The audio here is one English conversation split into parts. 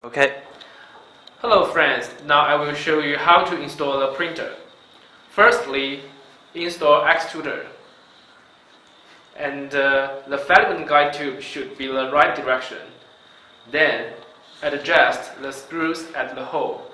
Okay. Hello friends, now I will show you how to install a printer. Firstly, install Xtutor. And the filament guide tube should be the right direction. Then, adjust the screws at the hole.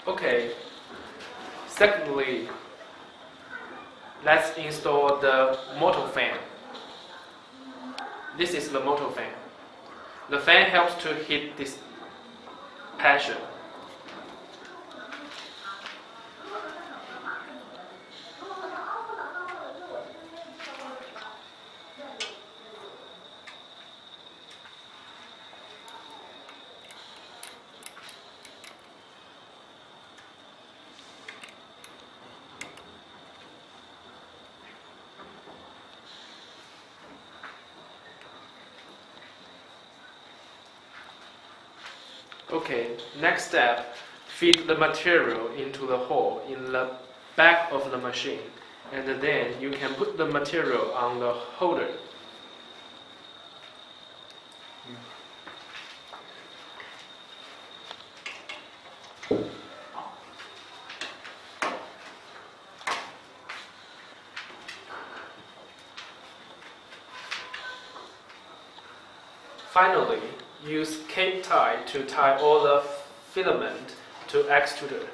Okay. Secondly, let's install the motor fan. This is the motor fan. The fan helps to heat this passion. Okay, next step, feed the material into the hole in the back of the machine, and then you can put the material on the holder. Finally, use cape tie to tie all the filament to Xtutor.